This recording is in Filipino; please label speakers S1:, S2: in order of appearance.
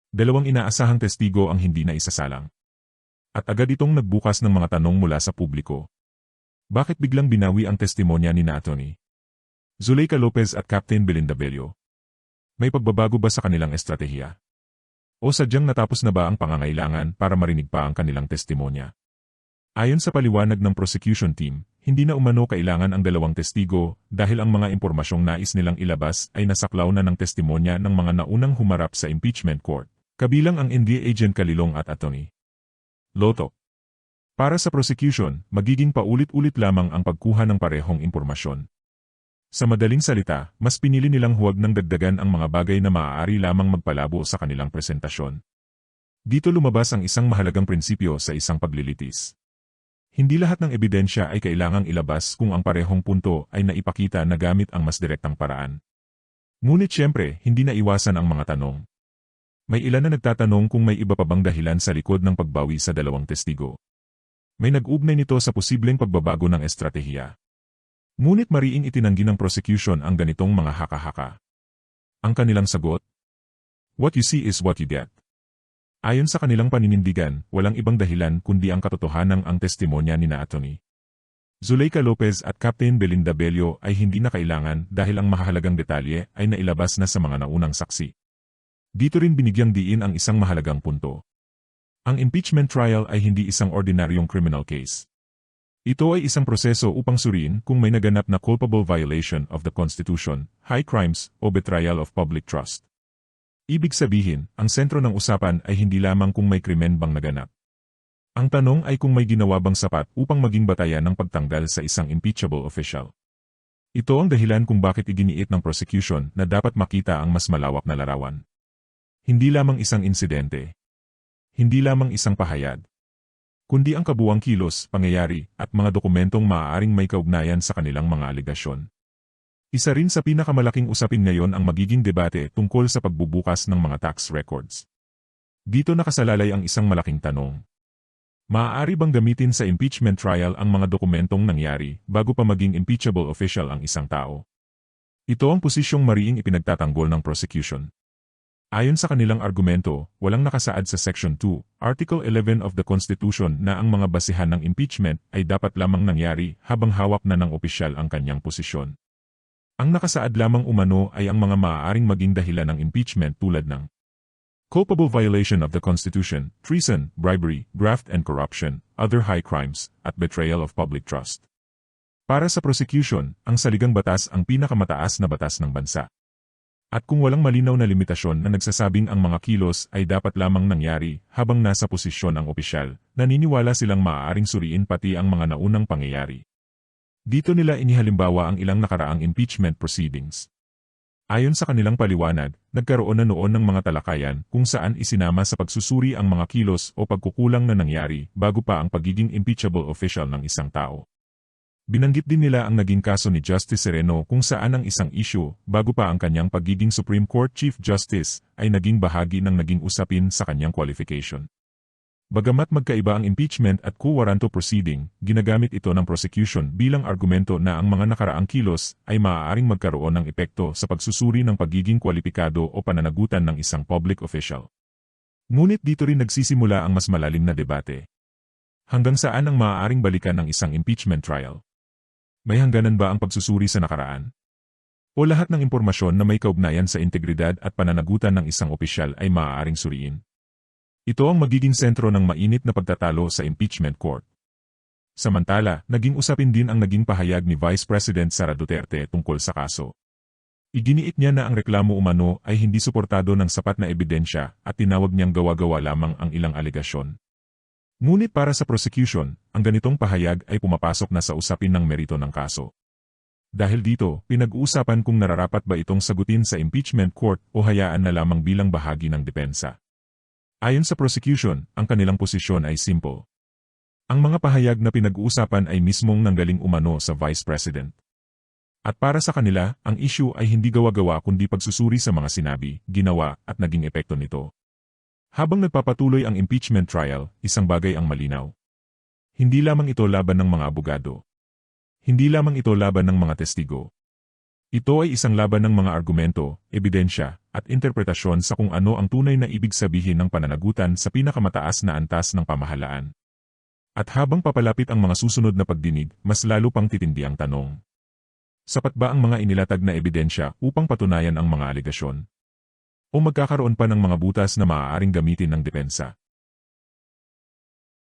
S1: Dalawang inaasahang testigo ang hindi na isasalang. At agad itong nagbukas ng mga tanong mula sa publiko. Bakit biglang binawi ang testimonya ni Atty. Zuleika Lopez at Captain Belinda Bello? May pagbabago ba sa kanilang estratehiya? O sadyang natapos na ba ang pangangailangan para marinig pa ang kanilang testimonya? Ayon sa paliwanag ng prosecution team, hindi na umano kailangan ang dalawang testigo dahil ang mga impormasyong nais nilang ilabas ay nasaklaw na ng testimonya ng mga naunang humarap sa impeachment court, kabilang ang NBI agent Calilong at Atty. Loto. Para sa prosecution, magiging paulit-ulit lamang ang pagkuha ng parehong impormasyon. Sa madaling salita, mas pinili nilang huwag nang dagdagan ang mga bagay na maaari lamang magpalabo sa kanilang presentasyon. Dito lumabas ang isang mahalagang prinsipyo sa isang paglilitis. Hindi lahat ng ebidensya ay kailangang ilabas kung ang parehong punto ay naipakita na gamit ang mas direktang paraan. Ngunit siyempre, hindi na iwasan ang mga tanong. May ilan na nagtatanong kung may iba pa bang dahilan sa likod ng pagbawi sa dalawang testigo. May nag-ugnay nito sa posibleng pagbabago ng estratehiya. Ngunit mariing itinanggi ng prosecution ang ganitong mga haka-haka. Ang kanilang sagot? What you see is what you get. Ayon sa kanilang paninindigan, walang ibang dahilan kundi ang katotohanan ang testimonya ni Atty. Zuleika Lopez at Captain Belinda Bello ay hindi na kailangan dahil ang mahalagang detalye ay nailabas na sa mga naunang saksi. Dito rin binigyang diin ang isang mahalagang punto. Ang impeachment trial ay hindi isang ordinaryong criminal case. Ito ay isang proseso upang suriin kung may naganap na culpable violation of the Constitution, high crimes, o betrayal of public trust. Ibig sabihin, ang sentro ng usapan ay hindi lamang kung may krimen bang naganap. Ang tanong ay kung may ginawa bang sapat upang maging batayan ng pagtanggal sa isang impeachable official. Ito ang dahilan kung bakit iginiit ng prosecution na dapat makita ang mas malawak na larawan. Hindi lamang isang insidente. Hindi lamang isang pahayag. Kundi ang kabuuang kilos, pangyayari, at mga dokumentong maaaring may kaugnayan sa kanilang mga aligasyon. Isa rin sa pinakamalaking usapin ngayon ang magiging debate tungkol sa pagbubukas ng mga tax records. Dito nakasalalay ang isang malaking tanong. Maaari bang gamitin sa impeachment trial ang mga dokumentong nangyari bago pa maging impeachable official ang isang tao? Ito ang posisyong mariing ipinagtatanggol ng prosecution. Ayon sa kanilang argumento, walang nakasaad sa Section 2, Article 11 of the Constitution na ang mga basihan ng impeachment ay dapat lamang nangyari habang hawak na ng opisyal ang kanyang posisyon. Ang nakasaad lamang umano ay ang mga maaaring maging dahilan ng impeachment tulad ng culpable violation of the Constitution, treason, bribery, graft and corruption, other high crimes, at betrayal of public trust. Para sa prosecution, ang saligang batas ang pinakamataas na batas ng bansa. At kung walang malinaw na limitasyon na nagsasabing ang mga kilos ay dapat lamang nangyari habang nasa posisyon ang opisyal, naniniwala silang maaaring suriin pati ang mga naunang pangyayari. Dito nila inihalimbawa ang ilang nakaraang impeachment proceedings. Ayon sa kanilang paliwanag, nagkaroon na noon ng mga talakayan kung saan isinama sa pagsusuri ang mga kilos o pagkukulang na nangyari bago pa ang pagiging impeachable official ng isang tao. Binanggit din nila ang naging kaso ni Justice Sereno kung saan ang isang issue, bago pa ang kanyang pagiging Supreme Court Chief Justice, ay naging bahagi ng naging usapin sa kanyang qualification. Bagamat magkaiba ang impeachment at quo warranto proceeding, ginagamit ito ng prosecution bilang argumento na ang mga nakaraang kilos ay maaaring magkaroon ng epekto sa pagsusuri ng pagiging kwalipikado o pananagutan ng isang public official. Ngunit dito rin nagsisimula ang mas malalim na debate. Hanggang saan ang maaaring balikan ng isang impeachment trial? May hangganan ba ang pagsusuri sa nakaraan? O lahat ng impormasyon na may kaugnayan sa integridad at pananagutan ng isang opisyal ay maaaring suriin? Ito ang magiging sentro ng mainit na pagtatalo sa impeachment court. Samantala, naging usapin din ang naging pahayag ni Vice President Sara Duterte tungkol sa kaso. Iginiit niya na ang reklamo umano ay hindi suportado ng sapat na ebidensya at tinawag niyang gawa-gawa lamang ang ilang alegasyon. Ngunit para sa prosecution, ang ganitong pahayag ay pumapasok na sa usapin ng merito ng kaso. Dahil dito, pinag-uusapan kung nararapat ba itong sagutin sa impeachment court o hayaan na lamang bilang bahagi ng depensa. Ayon sa prosecution, ang kanilang posisyon ay simple. Ang mga pahayag na pinag-uusapan ay mismong nanggaling umano sa Vice President. At para sa kanila, ang issue ay hindi gawa-gawa kundi pagsusuri sa mga sinabi, ginawa, at naging epekto nito. Habang nagpapatuloy ang impeachment trial, isang bagay ang malinaw. Hindi lamang ito laban ng mga abogado. Hindi lamang ito laban ng mga testigo. Ito ay isang laban ng mga argumento, ebidensya, at interpretasyon sa kung ano ang tunay na ibig sabihin ng pananagutan sa pinakamataas na antas ng pamahalaan. At habang papalapit ang mga susunod na pagdinig, mas lalo pang titindi ang tanong. Sapat ba ang mga inilatag na ebidensya upang patunayan ang mga alegasyon? O magkakaroon pa ng mga butas na maaaring gamitin ng depensa?